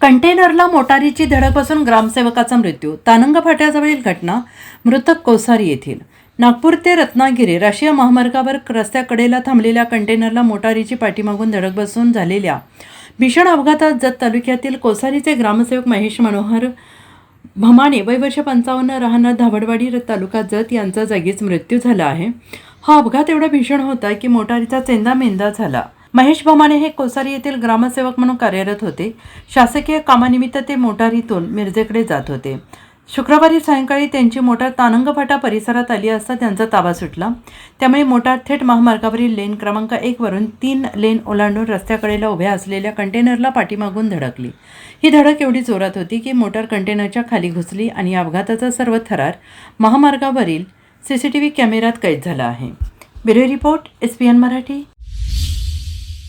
कंटेनरला मोटारीची धडक बसून ग्रामसेवकाचा मृत्यू. तानंग फाट्याजवळील घटना. मृतक कोसारी येथील. नागपूर ते रत्नागिरी राष्ट्रीय महामार्गावर रस्त्याकडेला थांबलेल्या कंटेनरला मोटारीची पाठीमागून धडक बसून झालेल्या भीषण अपघातात जत तालुक्यातील कोसारीचे ग्रामसेवक महेश मनोहर भमाणे वय वर्ष 55 राहणार धावडवाडी तालुका जत यांचा जागीच मृत्यू झाला आहे. हा अपघात एवढा भीषण होता की मोटारीचा चेंदामेंदा झाला. महेश भमाणे हे कोसारी येथील ग्रामसेवक म्हणून कार्यरत होते. शासकीय कामानिमित्त ते मोटारीतून मिरजेकडे जात होते. शुक्रवारी सायंकाळी त्यांची मोटार तानंग फाटा परिसरात आली असता त्यांचा ताबा सुटला. त्यामुळे मोटार थेट महामार्गावरील लेन क्रमांक 1 वरून 3 लेन ओलांडून रस्त्याकडेला उभ्या असलेल्या कंटेनरला पाठीमागून धडकली. ही धडक एवढी जोरात होती की मोटार कंटेनरच्या खाली घुसली आणि या अपघाताचा सर्व थरार महामार्गावरील CCTV कॅमेऱ्यात कैद झाला आहे. Bureau report SPN Marathi.